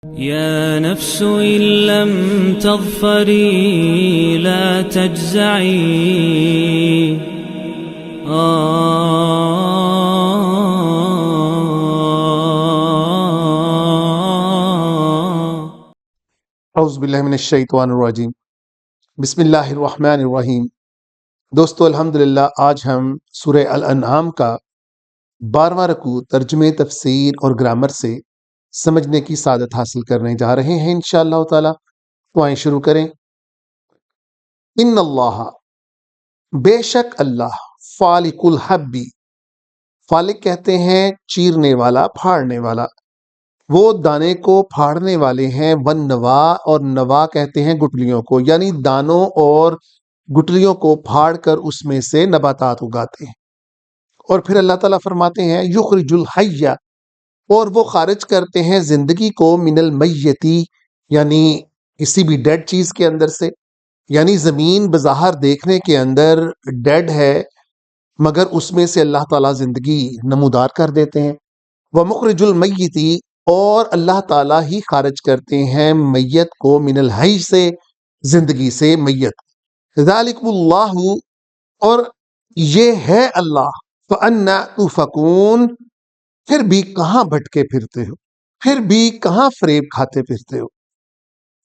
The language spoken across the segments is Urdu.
يا نفس إن لم تظفري لا تجزعي اعوذ باللہ من الشیطان الرجیم بسم اللہ الرحمن الرحیم۔ دوستو الحمدللہ آج ہم سورہ الانعام کا 12واں رکوع ترجمے تفسیر اور گرامر سے سمجھنے کی سعادت حاصل کرنے جا رہے ہیں انشاءاللہ تعالی۔ تو آئیں شروع کریں۔ ان اللہ، بے شک اللہ، فالق الحبی، فالق کہتے ہیں چیرنے والا، پھاڑنے والا، وہ دانے کو پھاڑنے والے ہیں، ون نوا، اور نوا کہتے ہیں گٹلیوں کو، یعنی دانوں اور گٹلیوں کو پھاڑ کر اس میں سے نباتات اگاتے ہیں۔ اور پھر اللہ تعالیٰ فرماتے ہیں یخرج الحی، اور وہ خارج کرتے ہیں زندگی کو، من المیتی، یعنی کسی بھی ڈیڈ چیز کے اندر سے، یعنی زمین بظاہر دیکھنے کے اندر ڈیڈ ہے مگر اس میں سے اللہ تعالیٰ زندگی نمودار کر دیتے ہیں۔ ومخرج المیتی، اور اللہ تعالیٰ ہی خارج کرتے ہیں میت کو، من الحی سے، زندگی سے، میت۔ ذالکم اللہ، اور یہ ہے اللہ، فأنا تؤفکون، پھر بھی کہاں بھٹکے پھرتے ہو، پھر بھی کہاں فریب کھاتے پھرتے ہو۔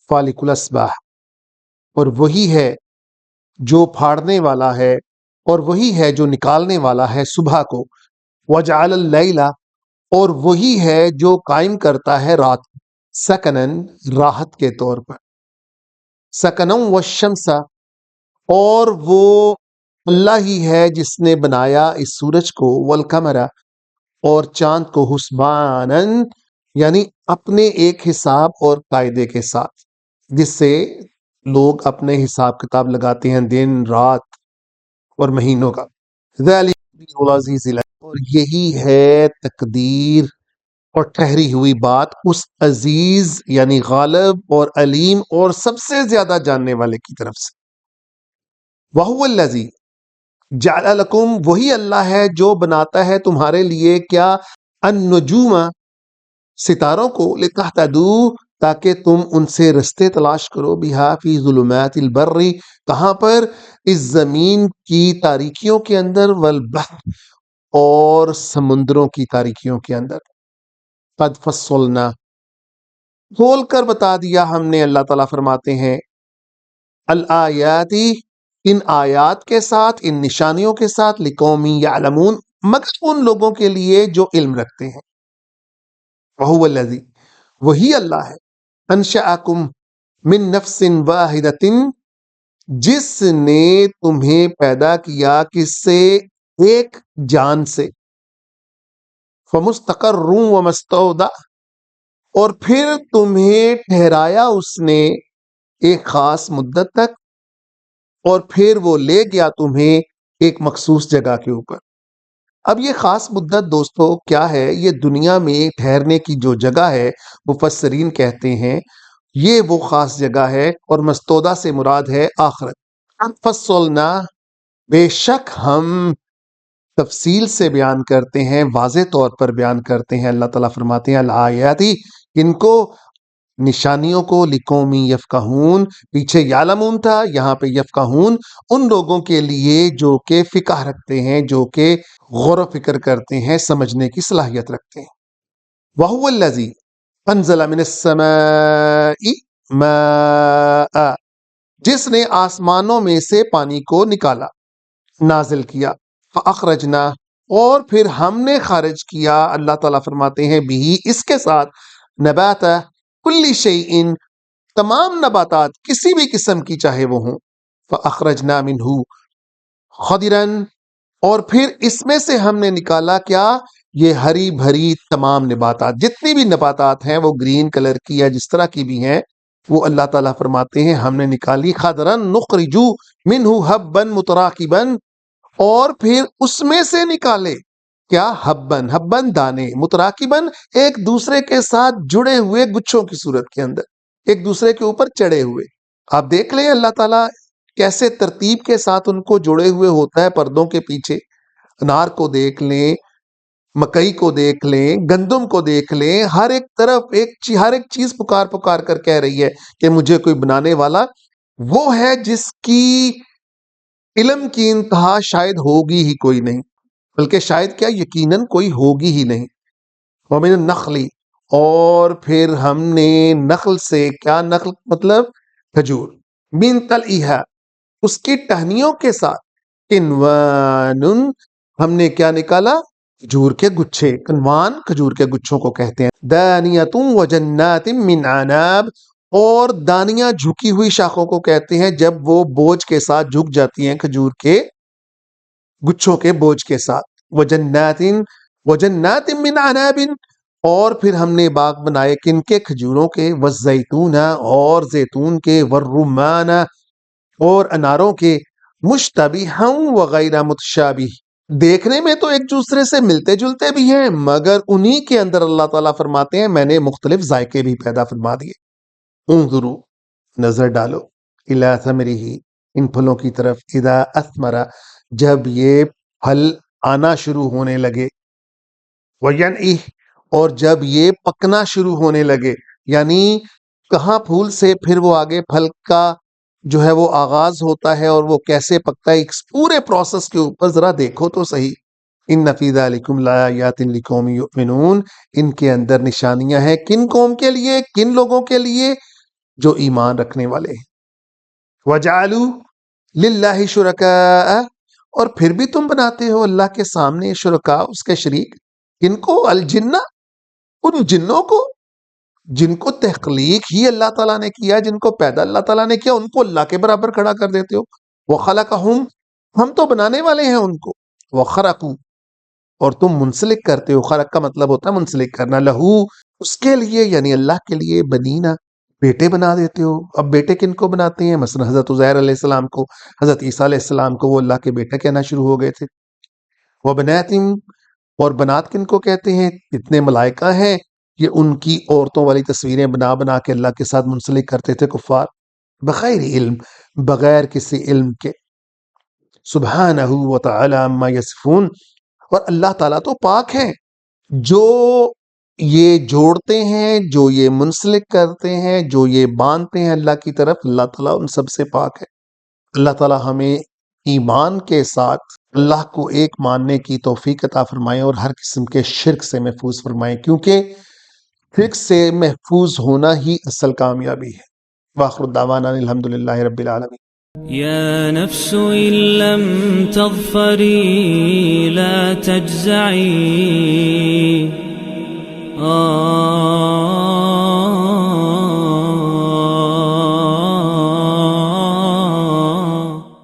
فالق الاصباح، اور وہی ہے جو پھاڑنے والا ہے، اور وہی ہے جو نکالنے والا ہے صبح کو۔ وجعل اللیل، اور وہی ہے جو قائم کرتا ہے رات، سکنن، راحت کے طور پر، سکنن والشمس، اور وہ اللہ ہی ہے جس نے بنایا اس سورج کو، والقمر، اور چاند کو، حسبانن، یعنی اپنے ایک حساب اور قاعدے کے ساتھ، جس سے لوگ اپنے حساب کتاب لگاتے ہیں دن رات اور مہینوں کا۔ ذالک العزیز العلیم، اور یہی ہے تقدیر اور ٹھہری ہوئی بات اس عزیز یعنی غالب اور علیم اور سب سے زیادہ جاننے والے کی طرف سے۔ وَهُوَ الَّذِي جَعَلَ لَكُمْ، وہی اللہ ہے جو بناتا ہے تمہارے لیے کیا، النجوم، ستاروں کو، لِتَهْتَدُوا، تاکہ تم ان سے رستے تلاش کرو، بِهَا فِي ظُلُمَاتِ الْبَرِّ، کہاں پر، اس زمین کی تاریکیوں کے اندر، والبحر، اور سمندروں کی تاریکیوں کے اندر۔ قد فصلنا، کھول کر بتا دیا ہم نے، اللہ تعالیٰ فرماتے ہیں، الآیاتی، ان آیات کے ساتھ، ان نشانیوں کے ساتھ، لقوم یعلمون، مگر ان لوگوں کے لیے جو علم رکھتے ہیں۔ وہو الذی، وہی اللہ ہے، انشأکم من نفس واحدۃ، جس نے تمہیں پیدا کیا کس سے، ایک جان سے، فمستقر ومستودع، اور پھر تمہیں ٹھہرایا اس نے ایک خاص مدت تک، اور پھر وہ لے گیا تمہیں ایک مخصوص جگہ کے اوپر۔ اب یہ خاص مدت دوستو کیا ہے؟ یہ دنیا میں ٹھہرنے کی جو جگہ ہے، مفسرین کہتے ہیں یہ وہ خاص جگہ ہے، اور مستودع سے مراد ہے آخرت۔ فصلنا، بے شک ہم تفصیل سے بیان کرتے ہیں، واضح طور پر بیان کرتے ہیں۔ اللہ تعالیٰ فرماتے ہیں الآیاتی، ان کو، نشانیوں کو، لقوم یفقہون، پیچھے یعلمون تھا، یہاں پہ یفقہون، ان لوگوں کے لیے جو کہ فقہ رکھتے ہیں، جو کہ غور و فکر کرتے ہیں، سمجھنے کی صلاحیت رکھتے ہیں۔ وَهُوَ الَّذِي أَنزَلَ مِنَ السَّمَاءِ مَاءً، جس نے آسمانوں میں سے پانی کو نکالا، نازل کیا، فَأَخْرَجْنَا، اور پھر ہم نے خارج کیا، اللہ تعالیٰ فرماتے ہیں بھی، اس کے ساتھ، نبات کل شیء، تمام نباتات کسی بھی قسم کی چاہے وہ ہوں، فَأَخْرَجْنَا مِنْهُ خَضِرًا، اور پھر اس میں سے ہم نے نکالا کیا، یہ ہری بھری تمام نباتات، جتنی بھی نباتات ہیں وہ گرین کلر کی یا جس طرح کی بھی ہیں، وہ اللہ تعالیٰ فرماتے ہیں ہم نے نکالی، خَضْرًا نُخْرِجُ مِنْهُ حَبًّا مُتَرَاكِبًا، اور پھر اس میں سے نکالے کیا، حبن، حبن دانے، متراکبن، ایک دوسرے کے ساتھ جڑے ہوئے گچھوں کی صورت کے اندر، ایک دوسرے کے اوپر چڑھے ہوئے۔ آپ دیکھ لیں اللہ تعالیٰ کیسے ترتیب کے ساتھ ان کو جڑے ہوئے ہوتا ہے پردوں کے پیچھے۔ انار کو دیکھ لیں، مکئی کو دیکھ لیں، گندم کو دیکھ لیں، ہر ایک طرف ہر ایک چیز پکار پکار کر کہہ رہی ہے کہ مجھے کوئی بنانے والا وہ ہے جس کی علم کی انتہا شاید ہوگی ہی کوئی نہیں، بلکہ شاید کیا یقیناً کوئی ہوگی ہی نہیں۔ وَمِنَ النَّخْلِ، اور پھر ہم نے نخل سے، کیا نخل مطلب کھجور، مِن طَلْعِہَا، اس کی ٹہنیوں کے ساتھ، کنوان، ہم نے کیا نکالا، کھجور کے گچھے، کنوان کھجور کے گچھوں کو کہتے ہیں، دانیۃ وجنات من عناب، اور دانیاں جھکی ہوئی شاخوں کو کہتے ہیں جب وہ بوجھ کے ساتھ جھک جاتی ہیں کھجور کے گچھوں کے بوجھ کے ساتھ، وجنات من عناب، اور پھر ہم نے باغ بنائے کن کے، کھجوروں کے، والزیتون، اور زیتون کے، والرمان، اور اناروں کے، مشتبہا وغیر متشابہ، دیکھنے میں تو ایک دوسرے سے ملتے جلتے بھی ہیں مگر انہی کے اندر اللہ تعالیٰ فرماتے ہیں میں نے مختلف ذائقے بھی پیدا فرما دیے۔ انظروا، نظر ڈالو، الی ثمرہ، ان پھلوں کی طرف، اذا اثمر، جب یہ پھل آنا شروع ہونے لگے، وینعہ، اور جب یہ پکنا شروع ہونے لگے، یعنی کہاں پھول سے پھر وہ آگے پھل کا جو ہے وہ آغاز ہوتا ہے اور وہ کیسے پکتا ہے، اس پورے پروسیس کے اوپر ذرا دیکھو تو صحیح۔ ان فی ذلکم لآیات لقوم یؤمنون، ان کے اندر نشانیاں ہیں کن قوم کے لیے، کن لوگوں کے لیے، جو ایمان رکھنے والے ہیں۔ وجعلوا للہ شرکاء، اور پھر بھی تم بناتے ہو اللہ کے سامنے شرکاء، اس کے شریک، کن کو، الجنہ، ان جنوں کو جن کو تخلیق ہی اللہ تعالیٰ نے کیا، جن کو پیدا اللہ تعالیٰ نے کیا، ان کو اللہ کے برابر کھڑا کر دیتے ہو۔ وَخَلَقَهُمْ، ہم تو بنانے والے ہیں ان کو، وَخَرَقُوا، اور تم منسلک کرتے ہو، خرق کا مطلب ہوتا ہے منسلک کرنا، لہو، اس کے لیے، یعنی اللہ کے لیے، بنینا، بیٹے بنا دیتے ہو۔ اب بیٹے کن کو بناتے ہیں؟ مثلا حضرت عزیر علیہ السلام کو، حضرت عیسیٰ علیہ السلام کو وہ اللہ کے بیٹے کہنا شروع ہو گئے تھے۔ وَبَنَاتٍ، اور بنات کن کو کہتے ہیں؟ اتنے ملائکہ ہیں، یہ ان کی عورتوں والی تصویریں بنا بنا کے اللہ کے ساتھ منسلک کرتے تھے کفار، بغیر علم، بغیر کسی علم کے۔ سبحانہ وتعالی عما یصفون، اور اللہ تعالیٰ تو پاک ہیں، جو یہ جوڑتے ہیں، جو یہ منسلک کرتے ہیں، جو یہ باندھتے ہیں اللہ کی طرف، اللہ تعالیٰ ان سب سے پاک ہے۔ اللہ تعالیٰ ہمیں ایمان کے ساتھ اللہ کو ایک ماننے کی توفیق عطا فرمائے اور ہر قسم کے شرک سے محفوظ فرمائے، کیونکہ شرک سے محفوظ ہونا ہی اصل کامیابی ہے۔ وآخر الدعوانا الحمدللہ رب العالمین۔ يا نفس إن لم تظفري لا تجزعي